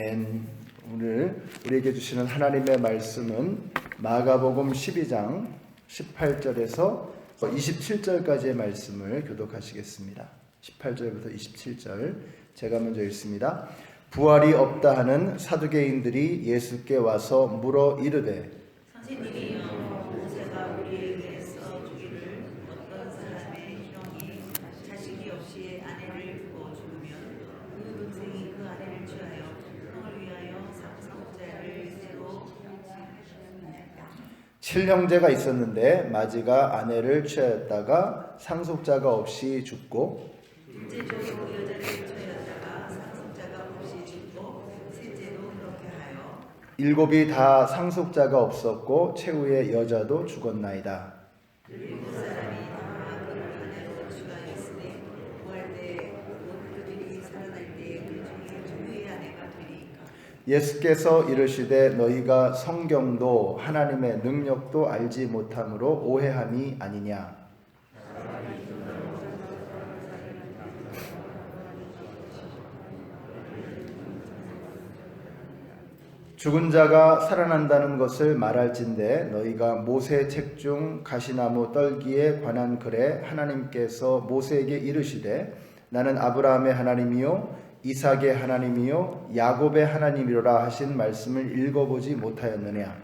아멘. 오늘 우리에게 주시는 하나님의 말씀은 마가복음 12장 18절에서 27절까지의 말씀을 교독하시겠습니다. 18절부터 27절 제가 먼저 읽습니다. 부활이 없다 하는 사두개인들이 예수께 와서 물어 이르되 선생님이여, 모세가 우리에게 써주기를 어떤 사람의 형이 자식이 없이 아내를 두고 죽으면 그 동생이 그 아내를 취하여 형을 위하여 상속자를 새로 7형제가 있었는데 마지가 아내를 취하였다가 상속자가 없이 죽고 둘째적으로 여자를 취하였다가 상속자가 없이 죽고 셋째도 그렇게 하여 일곱이 다 상속자가 없었고 최후의 여자도 죽었나이다. 일곱 사람이 다 그를 아내로 취하였으니 구할 때 곧 그들이 살아날 때에 그 중에 누구의 아내가 되리까. 예수께서 이르시되 너희가 성경도 하나님의 능력도 알지 못함으로 오해함이 아니냐. 죽은 자가 살아난다는 것을 말할진대 너희가 모세 책 중 가시나무 떨기에 관한 글에 하나님께서 모세에게 이르시되 나는 아브라함의 하나님이요 이삭의 하나님이요 야곱의 하나님이로라 하신 말씀을 읽어보지 못하였느냐.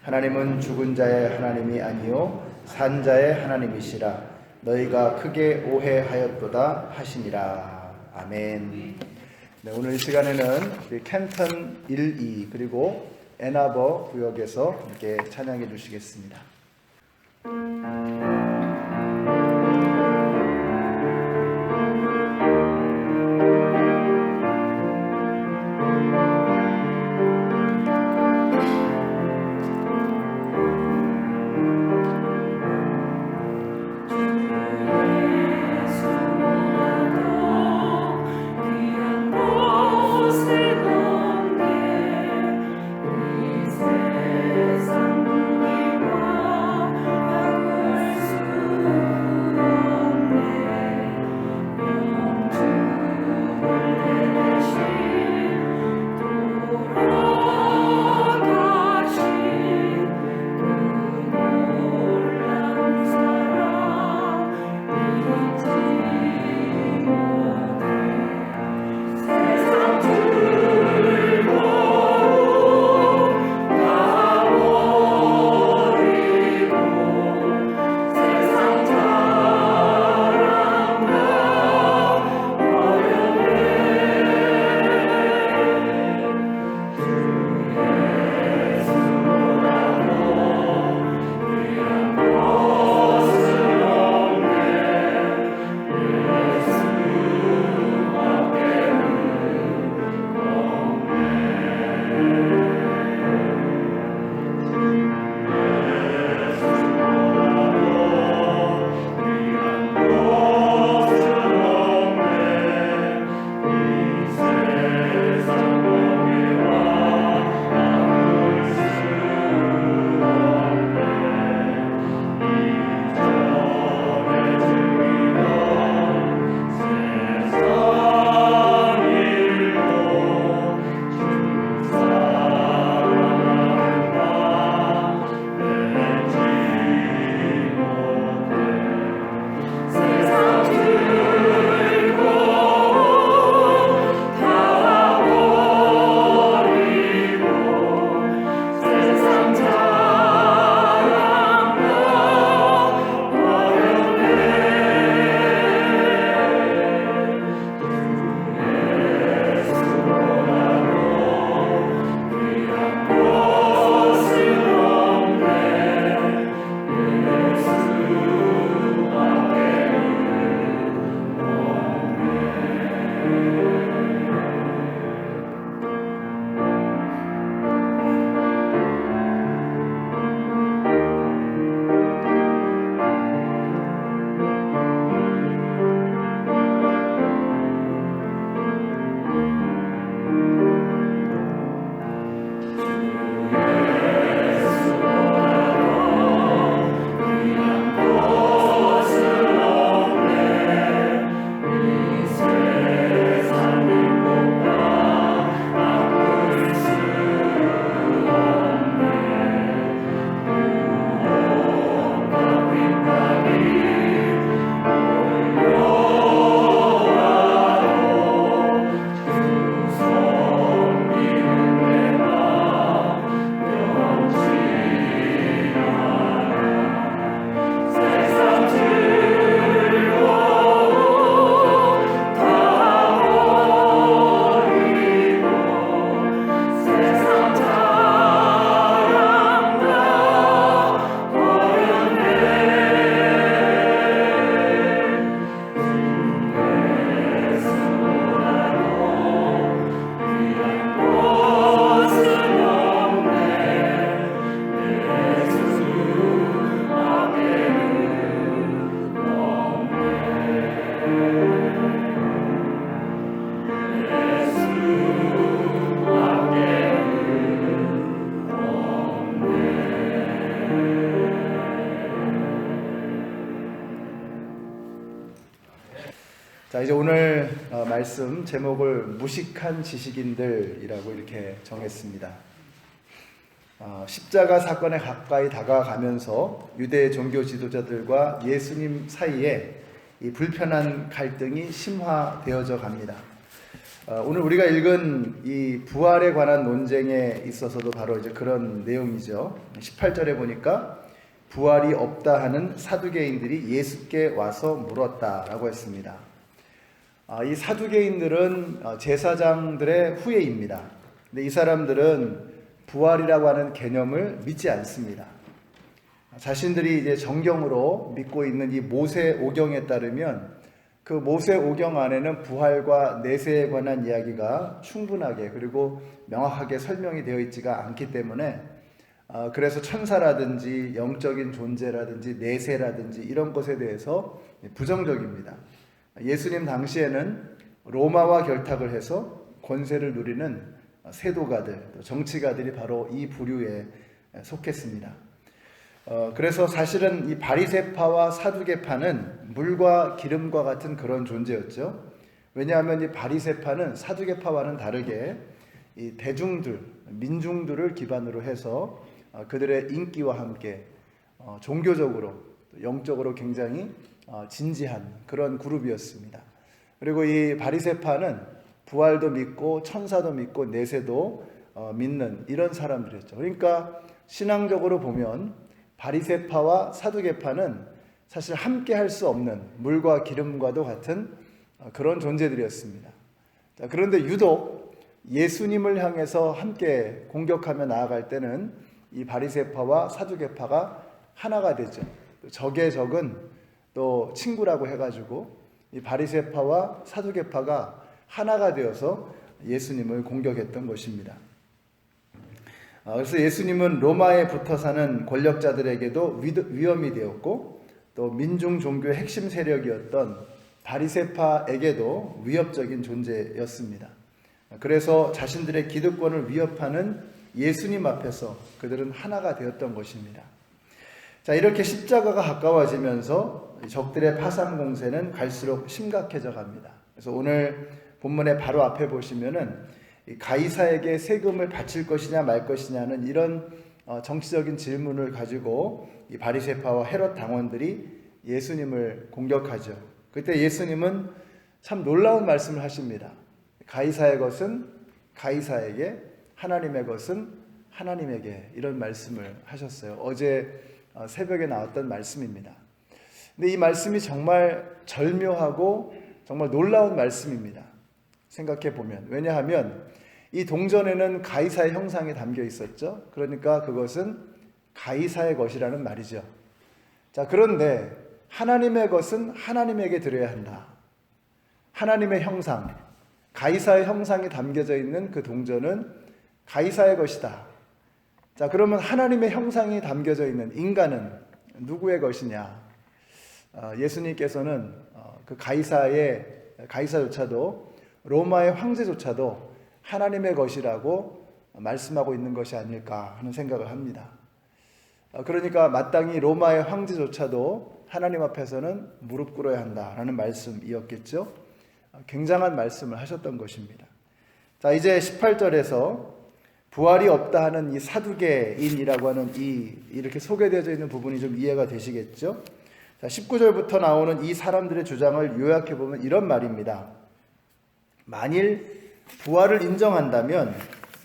하나님은 죽은 자의 하나님이 아니요 산 자의 하나님이시라. 너희가 크게 오해하였도다 하시니라. 아멘. 네, 오늘 이 시간에는 켄턴 1, 2 그리고 애나버 구역에서 이렇게 찬양해 주시겠습니다. 자, 이제 오늘 말씀 제목을 무식한 지식인들이라고 이렇게 정했습니다. 십자가 사건에 가까이 다가가면서 유대 종교 지도자들과 예수님 사이에 이 불편한 갈등이 심화되어져 갑니다. 오늘 우리가 읽은 이 부활에 관한 논쟁에 있어서도 바로 이제 그런 내용이죠. 18절에 보니까 부활이 없다 하는 사두개인들이 예수께 와서 물었다라고 했습니다. 이 사두개인들은 제사장들의 후예입니다. 근데 이 사람들은 부활이라고 하는 개념을 믿지 않습니다. 자신들이 이제 정경으로 믿고 있는 이 모세오경에 따르면 그 모세오경 안에는 부활과 내세에 관한 이야기가 충분하게 그리고 명확하게 설명이 되어 있지가 않기 때문에 그래서 천사라든지 영적인 존재라든지 내세라든지 이런 것에 대해서 부정적입니다. 예수님 당시에는 로마와 결탁을 해서 권세를 누리는 세도가들, 정치가들이 바로 이 부류에 속했습니다. 그래서 사실은 이 바리새파와 사두개파는 물과 기름과 같은 그런 존재였죠. 왜냐하면 이 바리새파는 사두개파와는 다르게 이 대중들, 민중들을 기반으로 해서 그들의 인기와 함께 종교적으로, 영적으로 굉장히 진지한 그런 그룹이었습니다. 그리고 이 바리새파는 부활도 믿고 천사도 믿고 내세도 믿는 이런 사람들이었죠. 그러니까 신앙적으로 보면 바리새파와 사두개파는 사실 함께 할 수 없는 물과 기름과도 같은 그런 존재들이었습니다. 그런데 유독 예수님을 향해서 함께 공격하며 나아갈 때는 이 바리새파와 사두개파가 하나가 되죠. 적의 적은 또 친구라고 해가지고 이 바리새파와 사두개파가 하나가 되어서 예수님을 공격했던 것입니다. 그래서 예수님은 로마에 붙어 사는 권력자들에게도 위험이 되었고 또 민중 종교의 핵심 세력이었던 바리새파에게도 위협적인 존재였습니다. 그래서 자신들의 기득권을 위협하는 예수님 앞에서 그들은 하나가 되었던 것입니다. 자, 이렇게 십자가가 가까워지면서 적들의 파상 공세는 갈수록 심각해져 갑니다. 그래서 오늘 본문의 바로 앞에 보시면은 가이사에게 세금을 바칠 것이냐 말 것이냐는 이런 정치적인 질문을 가지고 이 바리새파와 헤롯 당원들이 예수님을 공격하죠. 그때 예수님은 참 놀라운 말씀을 하십니다. 가이사의 것은 가이사에게, 하나님의 것은 하나님에게, 이런 말씀을 하셨어요. 어제 새벽에 나왔던 말씀입니다. 근데 이 말씀이 정말 절묘하고 정말 놀라운 말씀입니다. 생각해 보면. 왜냐하면 이 동전에는 가이사의 형상이 담겨 있었죠. 그러니까 그것은 가이사의 것이라는 말이죠. 자, 그런데 하나님의 것은 하나님에게 드려야 한다. 하나님의 형상, 가이사의 형상이 담겨져 있는 그 동전은 가이사의 것이다. 자, 그러면 하나님의 형상이 담겨져 있는 인간은 누구의 것이냐? 예수님께서는 그 가이사조차도 로마의 황제조차도 하나님의 것이라고 말씀하고 있는 것이 아닐까 하는 생각을 합니다. 그러니까 마땅히 로마의 황제조차도 하나님 앞에서는 무릎 꿇어야 한다라는 말씀이었겠죠. 굉장한 말씀을 하셨던 것입니다. 자, 이제 18절에서 부활이 없다 하는 이 사두개인이라고 하는 이렇게 소개되어져 있는 부분이 좀 이해가 되시겠죠? 자, 19절부터 나오는 이 사람들의 주장을 요약해 보면 이런 말입니다. 만일 부활을 인정한다면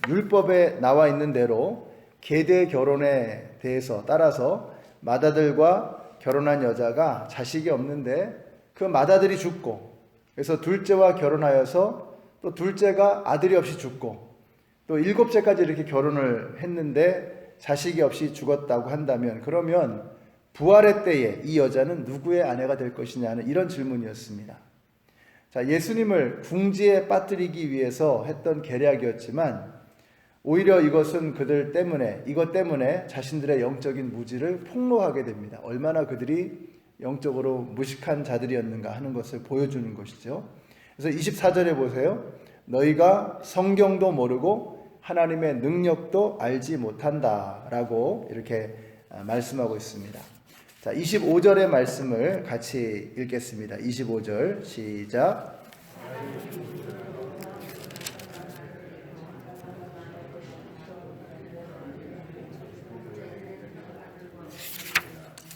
율법에 나와 있는 대로 계대 결혼에 대해서 따라서 맏아들과 결혼한 여자가 자식이 없는데 그 맏아들이 죽고 그래서 둘째와 결혼하여서 또 둘째가 아들이 없이 죽고 또 7째까지 이렇게 결혼을 했는데 자식이 없이 죽었다고 한다면 그러면 부활의 때에 이 여자는 누구의 아내가 될 것이냐는 이런 질문이었습니다. 자, 예수님을 궁지에 빠뜨리기 위해서 했던 계략이었지만 오히려 이것은 이것 때문에 자신들의 영적인 무지를 폭로하게 됩니다. 얼마나 그들이 영적으로 무식한 자들이었는가 하는 것을 보여주는 것이죠. 그래서 24절에 보세요. 너희가 성경도 모르고 하나님의 능력도 알지 못한다라고 이렇게 말씀하고 있습니다. 자, 25절의 말씀을 같이 읽겠습니다. 25절 시작.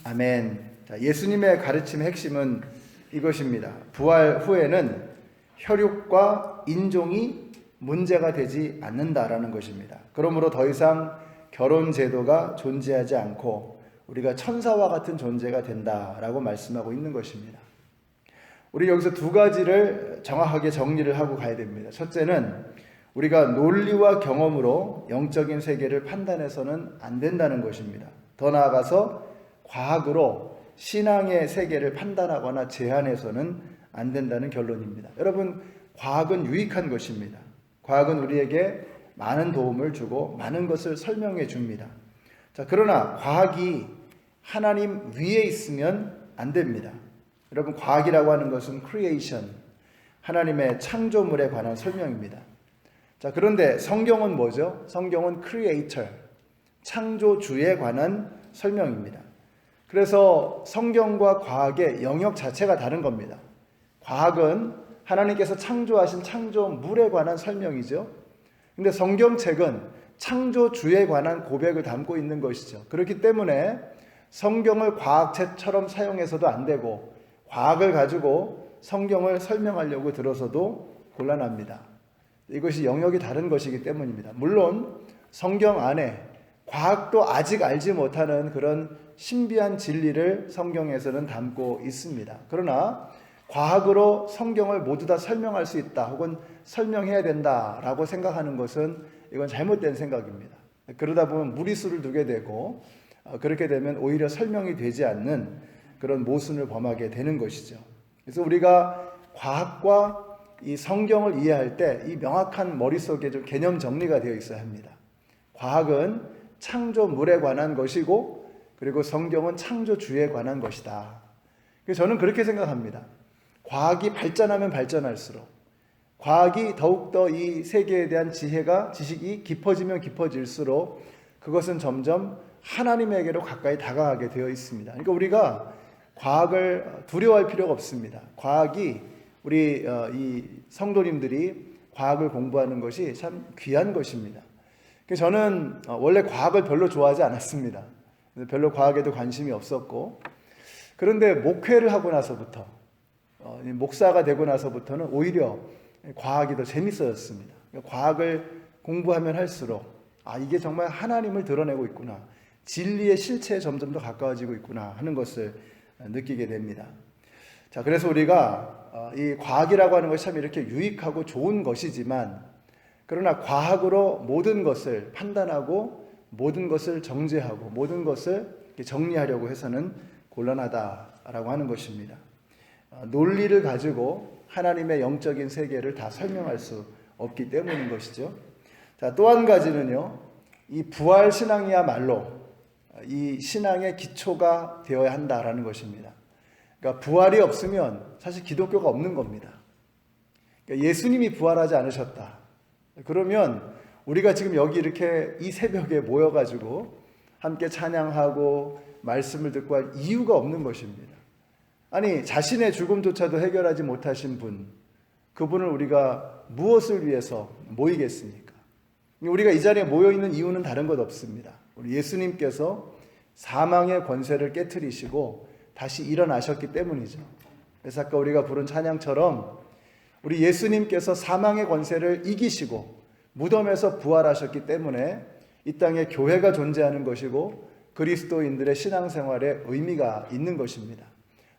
아멘. 자, 예수님의 가르침의 핵심은 이것입니다. 부활 후에는 혈육과 인종이 문제가 되지 않는다라는 것입니다. 그러므로 더 이상 결혼 제도가 존재하지 않고 우리가 천사와 같은 존재가 된다라고 말씀하고 있는 것입니다. 우리 여기서 두 가지를 정확하게 정리를 하고 가야 됩니다. 첫째는 우리가 논리와 경험으로 영적인 세계를 판단해서는 안 된다는 것입니다. 더 나아가서 과학으로 신앙의 세계를 판단하거나 제한해서는 안 된다는 결론입니다. 여러분, 과학은 유익한 것입니다. 과학은 우리에게 많은 도움을 주고 많은 것을 설명해 줍니다. 자, 그러나 과학이 하나님 위에 있으면 안 됩니다. 여러분, 과학이라고 하는 것은 크리에이션, 하나님의 창조물에 관한 설명입니다. 자, 그런데 성경은 뭐죠? 성경은 크리에이터, 창조주에 관한 설명입니다. 그래서 성경과 과학의 영역 자체가 다른 겁니다. 과학은 하나님께서 창조하신 창조물에 관한 설명이죠. 근데 성경책은 창조주에 관한 고백을 담고 있는 것이죠. 그렇기 때문에 성경을 과학책처럼 사용해서도 안 되고 과학을 가지고 성경을 설명하려고 들어서도 곤란합니다. 이것이 영역이 다른 것이기 때문입니다. 물론 성경 안에 과학도 아직 알지 못하는 그런 신비한 진리를 성경에서는 담고 있습니다. 그러나 과학으로 성경을 모두 다 설명할 수 있다 혹은 설명해야 된다라고 생각하는 것은 이건 잘못된 생각입니다. 그러다 보면 무리수를 두게 되고 그렇게 되면 오히려 설명이 되지 않는 그런 모순을 범하게 되는 것이죠. 그래서 우리가 과학과 이 성경을 이해할 때 이 명확한 머릿속에 좀 개념 정리가 되어 있어야 합니다. 과학은 창조물에 관한 것이고 그리고 성경은 창조주에 관한 것이다. 그래서 저는 그렇게 생각합니다. 과학이 발전하면 발전할수록 과학이 더욱더 이 세계에 대한 지식이 깊어지면 깊어질수록 그것은 점점 하나님에게로 가까이 다가가게 되어 있습니다. 그러니까 우리가 과학을 두려워할 필요가 없습니다. 과학이 우리 이 성도님들이 과학을 공부하는 것이 참 귀한 것입니다. 저는 원래 과학을 별로 좋아하지 않았습니다. 별로 과학에도 관심이 없었고, 그런데 목회를 하고 나서부터 목사가 되고 나서부터는 오히려 과학이 더 재밌어졌습니다. 과학을 공부하면 할수록 이게 정말 하나님을 드러내고 있구나, 진리의 실체에 점점 더 가까워지고 있구나 하는 것을 느끼게 됩니다. 자, 그래서 우리가 이 과학이라고 하는 것이 참 이렇게 유익하고 좋은 것이지만, 그러나 과학으로 모든 것을 판단하고 모든 것을 정죄하고 모든 것을 정리하려고 해서는 곤란하다라고 하는 것입니다. 논리를 가지고 하나님의 영적인 세계를 다 설명할 수 없기 때문인 것이죠. 자, 또 한 가지는요, 이 부활 신앙이야말로 이 신앙의 기초가 되어야 한다라는 것입니다. 그러니까 부활이 없으면 사실 기독교가 없는 겁니다. 그러니까 예수님이 부활하지 않으셨다. 그러면 우리가 지금 여기 이렇게 이 새벽에 모여가지고 함께 찬양하고 말씀을 듣고 할 이유가 없는 것입니다. 아니, 자신의 죽음조차도 해결하지 못하신 분, 그분을 우리가 무엇을 위해서 모이겠습니까? 우리가 이 자리에 모여있는 이유는 다른 것 없습니다. 우리 예수님께서 사망의 권세를 깨트리시고 다시 일어나셨기 때문이죠. 그래서 아까 우리가 부른 찬양처럼 우리 예수님께서 사망의 권세를 이기시고 무덤에서 부활하셨기 때문에 이 땅에 교회가 존재하는 것이고 그리스도인들의 신앙생활에 의미가 있는 것입니다.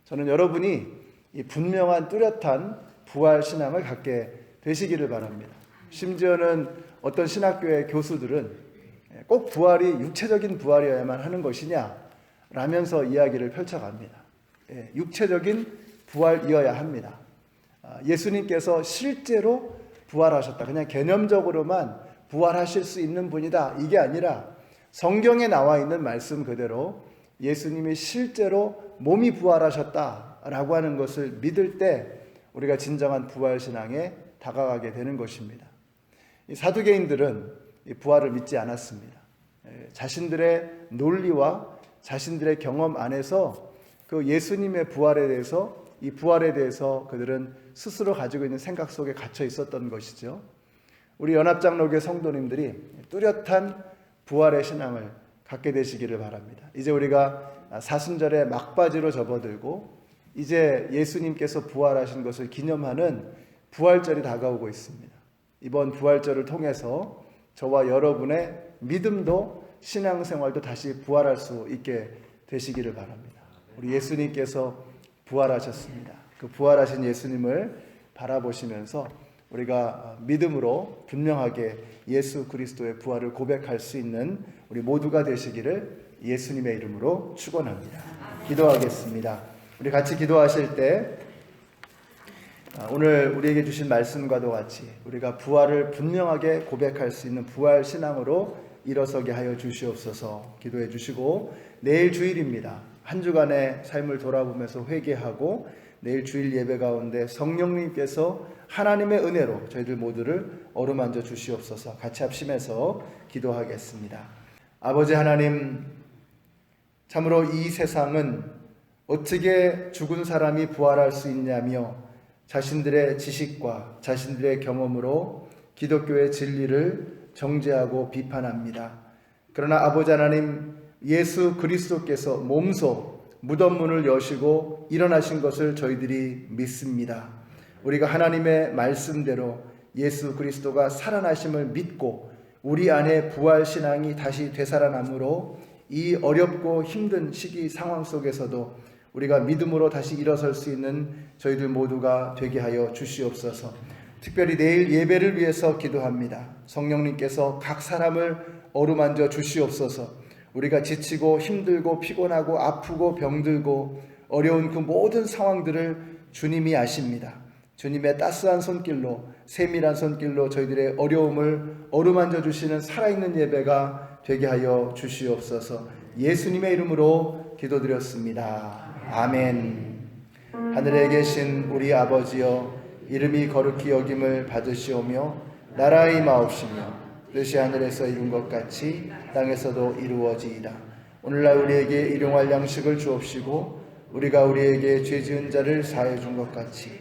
저는 여러분이 이 분명한 뚜렷한 부활 신앙을 갖게 되시기를 바랍니다. 심지어는 어떤 신학교의 교수들은 꼭 부활이 육체적인 부활이어야만 하는 것이냐 라면서 이야기를 펼쳐갑니다. 육체적인 부활이어야 합니다. 예수님께서 실제로 부활하셨다, 그냥 개념적으로만 부활하실 수 있는 분이다, 이게 아니라 성경에 나와 있는 말씀 그대로 예수님이 실제로 몸이 부활하셨다라고 하는 것을 믿을 때 우리가 진정한 부활신앙에 다가가게 되는 것입니다. 이 사두개인들은 이 부활을 믿지 않았습니다. 자신들의 논리와 자신들의 경험 안에서 그 예수님의 부활에 대해서, 이 부활에 대해서 그들은 스스로 가지고 있는 생각 속에 갇혀 있었던 것이죠. 우리 연합장로교회 성도님들이 뚜렷한 부활의 신앙을 갖게 되시기를 바랍니다. 이제 우리가 사순절에 막바지로 접어들고 이제 예수님께서 부활하신 것을 기념하는 부활절이 다가오고 있습니다. 이번 부활절을 통해서 저와 여러분의 믿음도 신앙생활도 다시 부활할 수 있게 되시기를 바랍니다. 우리 예수님께서 부활하셨습니다. 그 부활하신 예수님을 바라보시면서 우리가 믿음으로 분명하게 예수 그리스도의 부활을 고백할 수 있는 우리 모두가 되시기를 예수님의 이름으로 축원합니다. 기도하겠습니다. 우리 같이 기도하실 때 오늘 우리에게 주신 말씀과도 같이 우리가 부활을 분명하게 고백할 수 있는 부활 신앙으로 일어서게 하여 주시옵소서. 기도해 주시고, 내일 주일입니다. 한 주간의 삶을 돌아보면서 회개하고 내일 주일 예배 가운데 성령님께서 하나님의 은혜로 저희들 모두를 어루만져 주시옵소서. 같이 합심해서 기도하겠습니다. 아버지 하나님, 참으로 이 세상은 어떻게 죽은 사람이 부활할 수 있냐며 자신들의 지식과 자신들의 경험으로 기독교의 진리를 정죄하고 비판합니다. 그러나 아버지 하나님, 예수 그리스도께서 몸소 무덤 문을 여시고 일어나신 것을 저희들이 믿습니다. 우리가 하나님의 말씀대로 예수 그리스도가 살아나심을 믿고 우리 안에 부활 신앙이 다시 되살아남으로 이 어렵고 힘든 시기 상황 속에서도 우리가 믿음으로 다시 일어설 수 있는 저희들 모두가 되게 하여 주시옵소서. 특별히 내일 예배를 위해서 기도합니다. 성령님께서 각 사람을 어루만져 주시옵소서. 우리가 지치고 힘들고 피곤하고 아프고 병들고 어려운 그 모든 상황들을 주님이 아십니다. 주님의 따스한 손길로, 세밀한 손길로 저희들의 어려움을 어루만져 주시는 살아있는 예배가 되게 하여 주시옵소서. 예수님의 이름으로 기도드렸습니다. 아멘. 하늘에 계신 우리 아버지여, 이름이 거룩히 여김을 받으시오며 나라가 임하옵시며 뜻이 하늘에서 이룬 것 같이 땅에서도 이루어지이다. 오늘날 우리에게 일용할 양식을 주옵시고 우리가 우리에게 죄 지은 자를 사하여 준 것 같이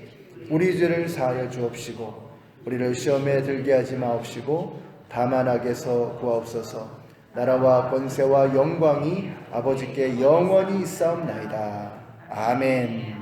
우리 죄를 사하여 주옵시고 우리를 시험에 들게 하지 마옵시고 다만 악에서 구하옵소서. 나라와 권세와 영광이 아버지께 영원히 있사옵나이다. 아멘.